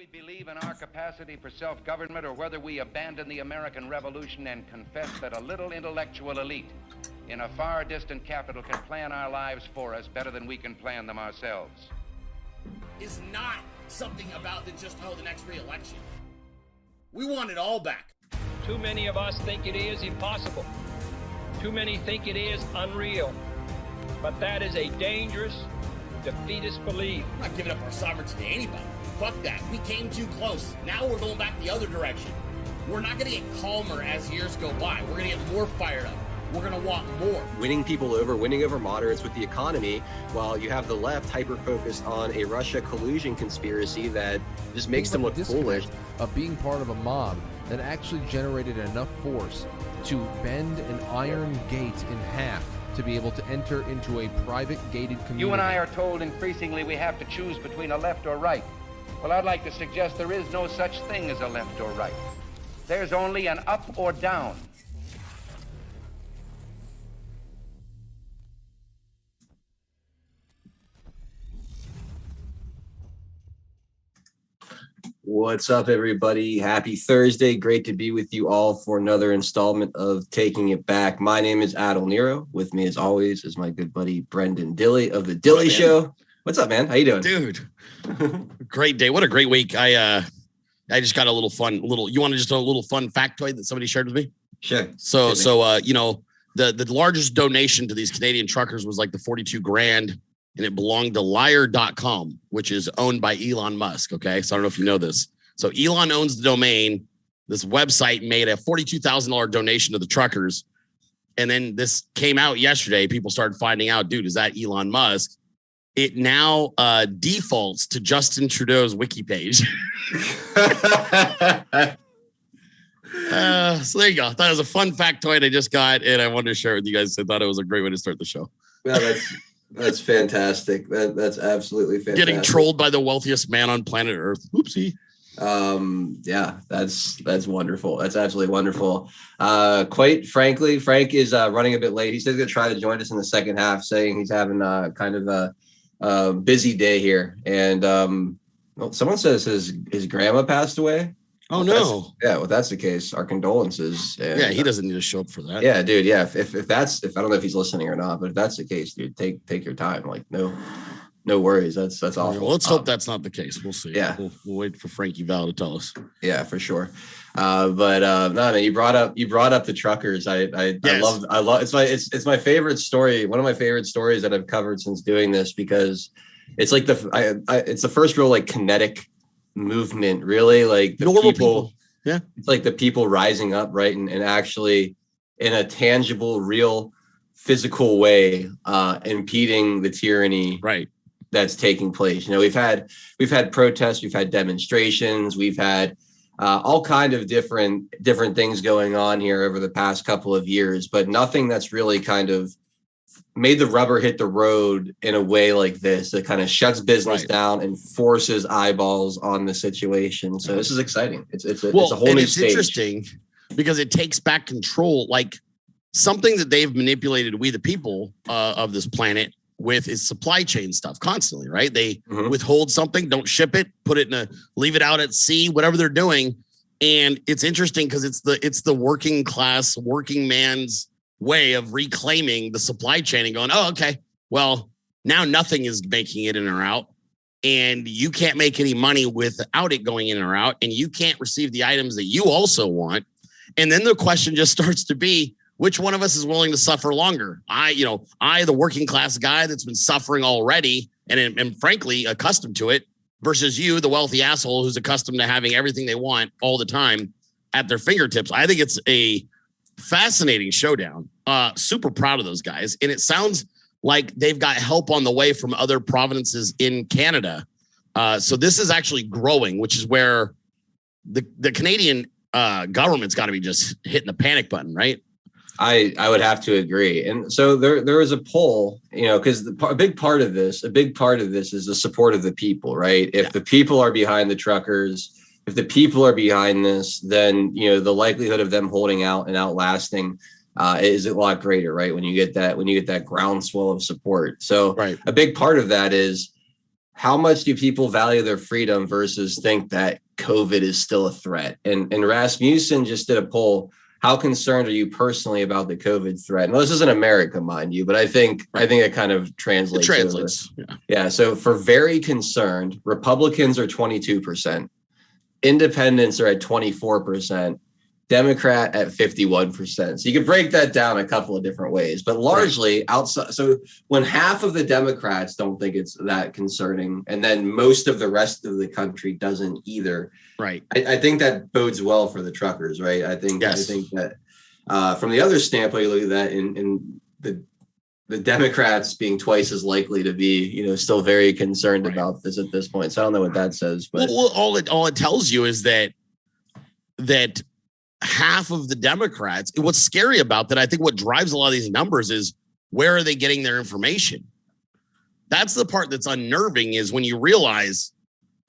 we believe in our capacity for self-government or whether we abandon the American Revolution and confess that a little intellectual elite in a far distant capital can plan our lives for us better than we can plan them ourselves. Is not something about the next re-election. We want it all back. Too many of us think it is impossible. Too many think it is unreal. But that is a dangerous, defeatist belief. We're not giving up our sovereignty to anybody. Fuck that. We came too close. Now we're going back the other direction. We're not going to get calmer as years go by. We're going to get more fired up. We're going to want more. Winning over moderates with the economy, while you have the left hyper-focused on a Russia collusion conspiracy that just makes them look foolish. Of being part of a mob that actually generated enough force to bend an iron gate in half to be able to enter into a private gated community. You and I are told increasingly we have to choose between a left or right. Well, I'd like to suggest there is no such thing as a left or right. There's only an up or down. What's up, everybody? Happy Thursday. Great to be with you all for another installment of Taking It Back. My name is Adel Nero. With me, as always, is my good buddy Brendan Dilley of The Dilley Show. What's up, man? How you doing? Dude, great day. What a great week. I just got a little you want to just a little fun factoid that somebody shared with me? Sure. So the largest donation to these Canadian truckers was like the 42 grand. And it belonged to liar.com, which is owned by Elon Musk. Okay. So I don't know if you know this. So Elon owns the domain. This website made a $42,000 donation to the truckers. And then this came out yesterday. People started finding out, dude, is that Elon Musk? It now defaults to Justin Trudeau's wiki page. So there you go. I thought it was a fun factoid I just got, and I wanted to share it with you guys. I thought it was a great way to start the show. Yeah, that's fantastic. That's absolutely fantastic. Getting trolled by the wealthiest man on planet Earth. Oopsie. Yeah, that's wonderful. That's absolutely wonderful. Quite frankly, Frank is running a bit late. He said he's going to try to join us in the second half, saying he's having kind of a busy day here. And someone says his grandma passed away. Oh, no. Well, that's the case. Our condolences. And, yeah, he doesn't need to show up for that. Yeah, dude. Yeah, if I don't know if he's listening or not, but if that's the case, dude, take your time. Like, no worries. That's awful. Well, let's hope that's not the case. We'll see. Yeah, we'll wait for Frankie Val to tell us. Yeah, for sure. No, man, you brought up the truckers. I love. It's my favorite story. One of my favorite stories that I've covered since doing this, because it's like it's the first real like kinetic movement, really, like the normal people. Yeah, it's like the people rising up, right, and actually in a tangible, real, physical way, impeding the tyranny, right, that's taking place. You know, we've had protests, we've had demonstrations, we've had all kind of different things going on here over the past couple of years, but nothing that's really kind of made the rubber hit the road in a way like this that kind of shuts business down and forces eyeballs on the situation. So this is exciting. It's a whole new stage. It's interesting because it takes back control, like something that they've manipulated we the people of this planet with is supply chain stuff constantly, right? They withhold something, don't ship it, leave it out at sea, whatever they're doing. And it's interesting because it's the working class, working man's way of reclaiming the supply chain and going, oh, okay, well, now nothing is making it in or out, and you can't make any money without it going in or out, and you can't receive the items that you also want. And then the question just starts to be, which one of us is willing to suffer longer? I, the working class guy that's been suffering already and frankly accustomed to it, versus you, the wealthy asshole who's accustomed to having everything they want all the time at their fingertips. I think it's a fascinating showdown. Super proud of those guys. And it sounds like they've got help on the way from other provinces in Canada. So this is actually growing, which is where the Canadian government's got to be just hitting the panic button, right? I would have to agree. And so there is a poll, because a big part of this is the support of the people, right? If the people are behind the truckers, if the people are behind this, then, the likelihood of them holding out and outlasting is a lot greater, right? When you get that groundswell of support. So a big part of that is how much do people value their freedom versus think that COVID is still a threat? And Rasmussen just did a poll. How concerned are you personally about the COVID threat? Now, this isn't America, mind you, but I think it kind of translates. It translates. Yeah. So for very concerned, Republicans are 22%, independents are at 24%, Democrat at 51%. So you could break that down a couple of different ways, but largely outside. So when half of the Democrats don't think it's that concerning, and then most of the rest of the country doesn't either. Right. I think that bodes well for the truckers, right? I think that from the other standpoint, you look at that in the Democrats being twice as likely to be, still very concerned about this at this point. So I don't know what that says, but all it tells you is that half of the Democrats, what's scary about that, I think what drives a lot of these numbers is where are they getting their information? That's the part that's unnerving, is when you realize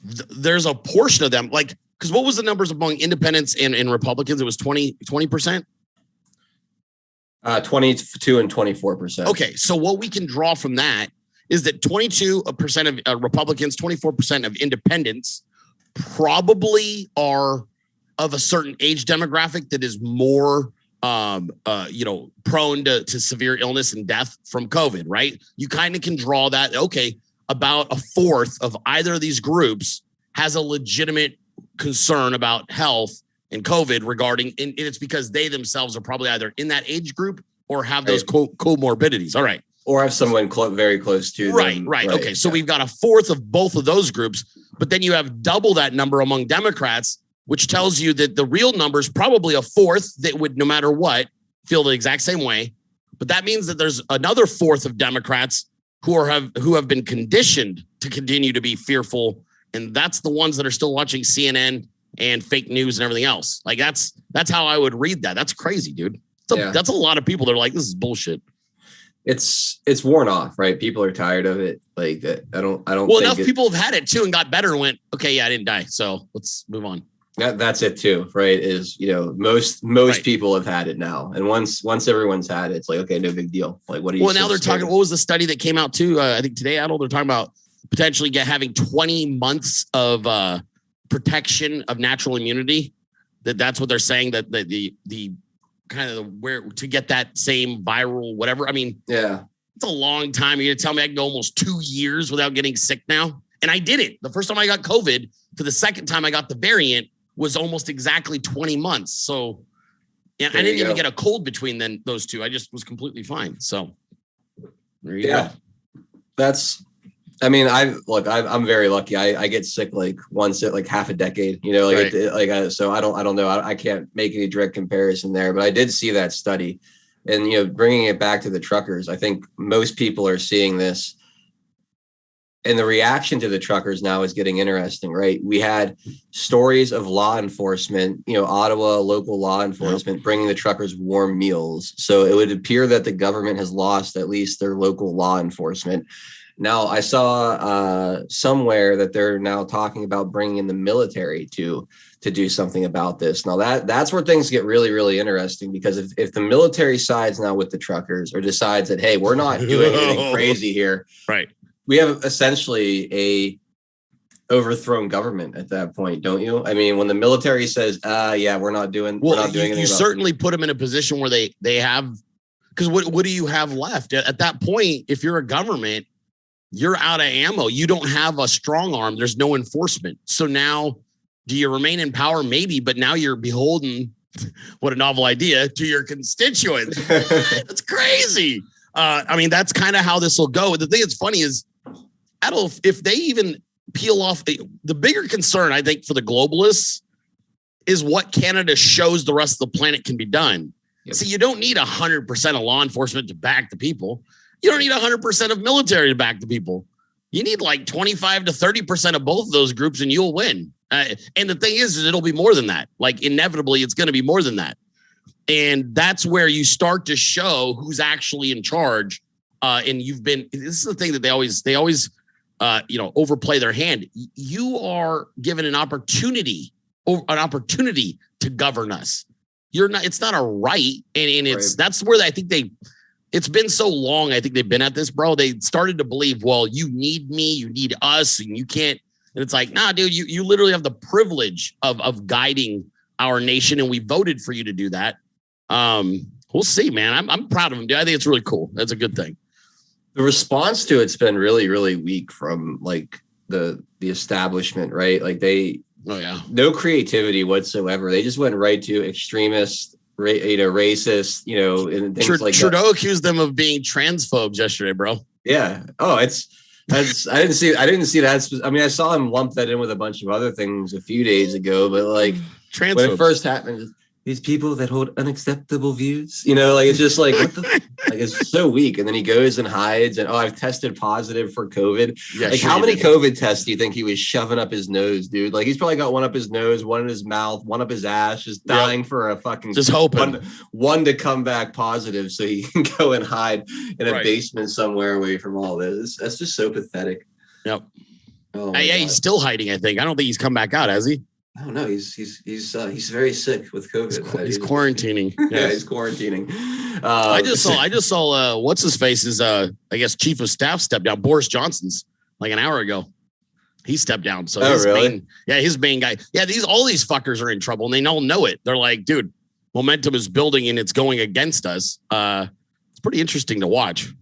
there's a portion of them, like, because what was the numbers among independents and Republicans? It was 20%? 22 and 24%. Okay, so what we can draw from that is that 22% of Republicans, 24% of independents probably are of a certain age demographic that is more, prone to severe illness and death from COVID, right? You kind of can draw that, okay, about a fourth of either of these groups has a legitimate concern about health and COVID regarding, and it's because they themselves are probably either in that age group or have those comorbidities. All right. Or have someone very close to them. Right. Okay. So we've got a fourth of both of those groups, but then you have double that number among Democrats, which tells you that the real number is probably a fourth that would, no matter what, feel the exact same way. But that means that there's another fourth of Democrats who have been conditioned to continue to be fearful. And that's the ones that are still watching CNN and fake news and everything else. Like that's how I would read that. That's crazy, dude. That's a lot of people that are like, this is bullshit. It's worn off, right? People are tired of it. Like I don't. Well, enough people have had it too and got better and went, okay, yeah, I didn't die, so let's move on. That's it too, right? Is most people have had it now, and once everyone's had it, it's like, okay, no big deal. Like, what are you? Well, now they're talking. What was the study that came out too? I think today, Adel, they're talking about potentially having 20 months of protection of natural immunity. That's what they're saying, that the kind of where to get that same viral whatever. I mean, yeah, it's a long time. You're gonna tell me I can go almost 2 years without getting sick now? And I did it. The first time I got COVID to the second time I got the variant was almost exactly 20 months. So I didn't even get a cold between those two. I just was completely fine. So there you go. I'm very lucky. I get sick like once at like half a decade, so I don't know. I can't make any direct comparison there, but I did see that study, and, bringing it back to the truckers, I think most people are seeing this. And the reaction to the truckers now is getting interesting, right? We had stories of law enforcement, Ottawa local law enforcement bringing the truckers warm meals. So it would appear that the government has lost at least their local law enforcement. Now, I saw somewhere that they're now talking about bringing in the military to do something about this. Now, that's where things get really, really interesting, because if the military sides now with the truckers or decides that, hey, we're not doing anything crazy here, right? We have essentially a overthrown government at that point, don't you? I mean, when the military says, we're not doing anything. You certainly put them in a position where they have, because what do you have left? At that point, if you're a government, you're out of ammo. You don't have a strong arm. There's no enforcement. So now, do you remain in power? Maybe, but now you're beholden, what a novel idea, to your constituents. That's crazy. That's kind of how this will go. The thing that's funny is, Adolf, if they even peel off the bigger concern, I think, for the globalists is what Canada shows the rest of the planet can be done. Yep. See, you don't need 100% of law enforcement to back the people. You don't need 100% of military to back the people. You need like 25 to 30% of both of those groups and you'll win. And the thing is it'll be more than that. Like, inevitably, it's going to be more than that. And that's where you start to show who's actually in charge. And this is the thing that they always overplay their hand. You are given an opportunity to govern us. It's not a right. And that's where I think it's been so long. I think they've been at this, bro. They started to believe, well, you need me, you need us, and you can't. And it's like, nah, dude, you literally have the privilege of guiding our nation, and we voted for you to do that. We'll see, man. I'm proud of him, dude. I think it's really cool. That's a good thing. The response to it's been really, really weak from like the establishment, right? Like no creativity whatsoever. They just went right to extremist, racist, and things like Trudeau that. accused them of being transphobes yesterday, bro. Yeah. Oh, I didn't see that. I mean, I saw him lump that in with a bunch of other things a few days ago, but like transphobes. When it first happened, these people that hold unacceptable views, like it's just like, what the, like it's so weak. And then he goes and hides and, I've tested positive for COVID. Yeah, like how many COVID tests do you think he was shoving up his nose, dude? Like he's probably got one up his nose, one in his mouth, one up his ass, just dying for a fucking just hoping one to come back positive so he can go and hide in a basement somewhere away from all this. That's just so pathetic. Yep. Oh yeah, he's still hiding, I think. I don't think he's come back out, has he? I don't know. He's very sick with COVID. He's quarantining. Yeah, he's quarantining. I just saw what's his face is I guess chief of staff stepped down. Boris Johnson's like an hour ago. He stepped down. So his main guy. Yeah, all these fuckers are in trouble and they all know it. They're like, dude, momentum is building and it's going against us. It's pretty interesting to watch.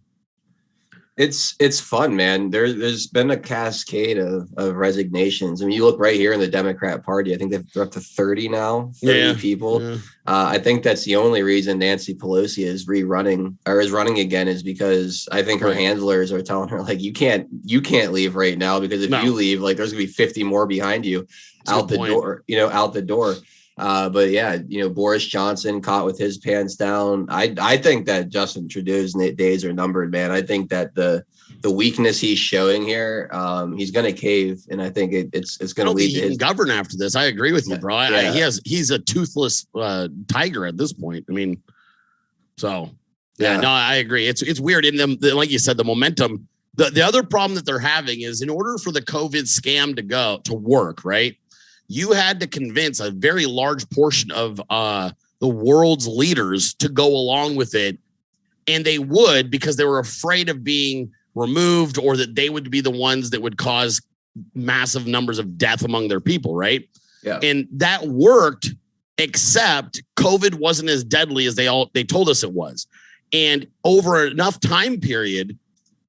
It's fun, man. There's been a cascade of resignations. I mean, you look right here in the Democrat Party. I think they're up to 30 now, 30 people. Yeah. I think that's the only reason Nancy Pelosi is running again is because I think her handlers are telling her like you can't leave right now because if you leave, like there's gonna be 50 more behind you out the door. But yeah, Boris Johnson caught with his pants down. I think that Justin Trudeau's days are numbered, man. I think that the weakness he's showing here, he's going to cave, and I think it's going to lead to his govern after this. I agree with you, bro. Yeah. He's a toothless tiger at this point. I mean, so no, I agree. It's weird in them, like you said, the momentum. The other problem that they're having is in order for the COVID scam to work, right? You had to convince a very large portion of the world's leaders to go along with it. And they would because they were afraid of being removed or that they would be the ones that would cause massive numbers of death among their people, right? Yeah. And that worked, except COVID wasn't as deadly as they told us it was. And over enough time period,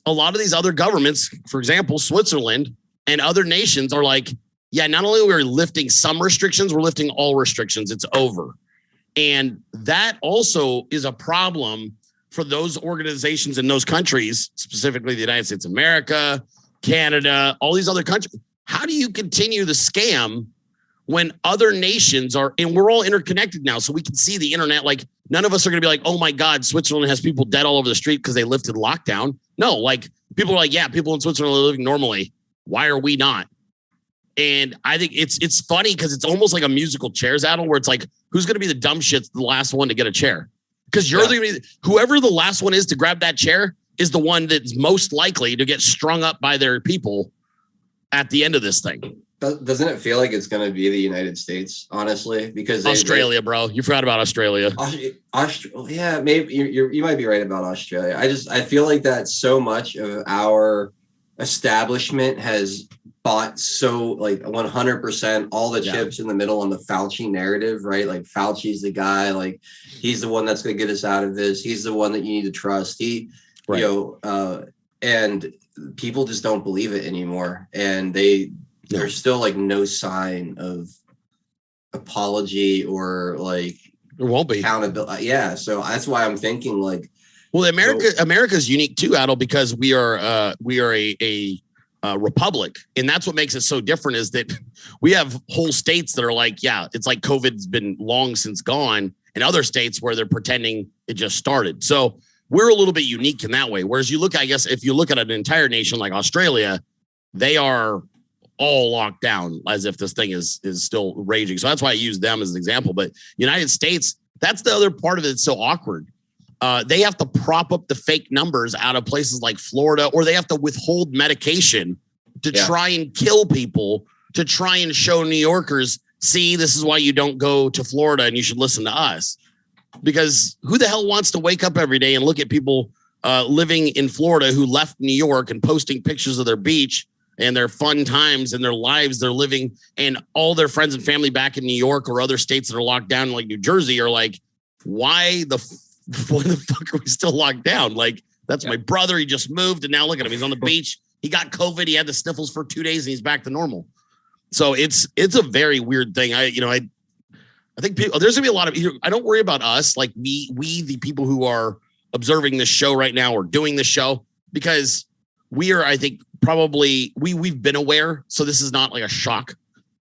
a lot of these other governments, for example, Switzerland and other nations are like, yeah, not only are we lifting some restrictions, we're lifting all restrictions. It's over. And that also is a problem for those organizations in those countries, specifically the United States of America, Canada, all these other countries. How do you continue the scam when other nations are, and we're all interconnected now, so we can see the internet. Like none of us are going to be like, oh my God, Switzerland has people dead all over the street because they lifted lockdown. No, like people are like, yeah, people in Switzerland are living normally. Why are we not? And I think it's funny because it's almost like a musical chairs battle where it's like, who's going to be the dumb shit's the last one to get a chair? Because you're going to be whoever the last one is to grab that chair is the one that's most likely to get strung up by their people at the end of this thing. Doesn't it feel like it's going to be the United States, honestly? Because Australia, bro, you forgot about Australia. Yeah, maybe you might be right about Australia. I feel like that so much of our establishment has bought so like 100% all the chips in the middle on the Fauci narrative, right? Like Fauci's the guy, like he's the one that's going to get us out of this. He's the one that you need to trust. And people just don't believe it anymore. And there's still like no sign of apology or like there won't be accountability. Yeah. So that's why I'm thinking like, well, America's unique too, Adel, because we are a republic, and that's what makes it so different is that we have whole states that are like, yeah, it's like COVID's been long since gone, and other states where they're pretending it just started. So we're a little bit unique in that way. Whereas you look, I guess, if you look at an entire nation like Australia, they are all locked down as if this thing is still raging. So that's why I use them as an example. But United States, that's the other part of it. It's so awkward. They have to prop up the fake numbers out of places like Florida, or they have to withhold medication to try and kill people, to try and show New Yorkers, see, this is why you don't go to Florida and you should listen to us. because who the hell wants to wake up every day and look at people living in Florida who left New York and posting pictures of their beach and their fun times and their lives they're living, and all their friends and family back in New York or other states that are locked down like New Jersey are like, why the fuck are we still locked down? Like, that's my brother. He just moved and now look at him. He's on the beach. He got COVID. He had the sniffles for 2 days and he's back to normal. So it's a very weird thing. I think there's gonna be a lot of, I don't worry about us, like we, the people who are observing this show right now or doing this show, because we are, I think, probably we've been aware. So this is not like a shock.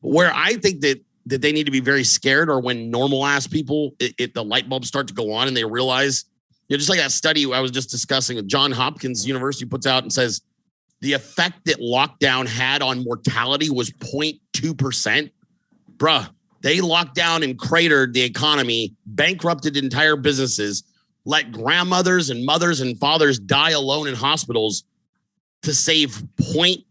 Where I think that they need to be very scared or when normal ass people, the light bulbs start to go on and they realize, just like that study I was just discussing with Johns Hopkins University puts out and says the effect that lockdown had on mortality was 0.2%. Bruh, they locked down and cratered the economy, bankrupted entire businesses, let grandmothers and mothers and fathers die alone in hospitals to save 0.2%.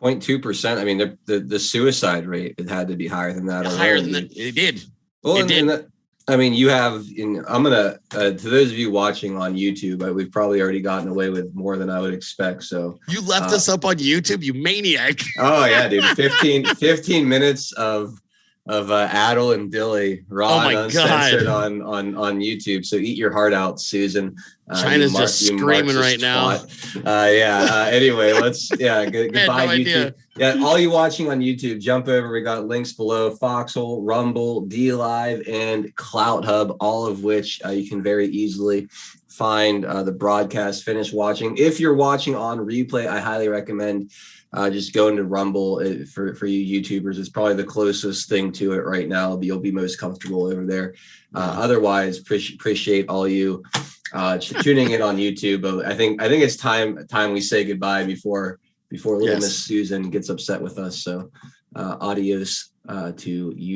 0.2%. I mean, the suicide rate, it had to be higher than that. Higher than that. It did. Well, it did. I mean, you have, I'm going to, to those of you watching on YouTube, we've probably already gotten away with more than I would expect. So you left us up on YouTube, you maniac. Oh yeah, dude. 15 minutes of Adel and Dilly raw and uncensored on YouTube. So eat your heart out, Susan. China's just screaming right now. Anyway, goodbye, no YouTube. Idea. Yeah, all you watching on YouTube, jump over. We got links below: Foxhole, Rumble, D Live, and Clout Hub, all of which you can very easily find the broadcast. Finish watching. If you're watching on replay, I highly recommend just going to Rumble for you YouTubers. It's probably the closest thing to it right now. You'll be most comfortable over there. Otherwise, appreciate all you tuning in on YouTube. But I think it's time we say goodbye before little Miss Susan gets upset with us. So adios to you.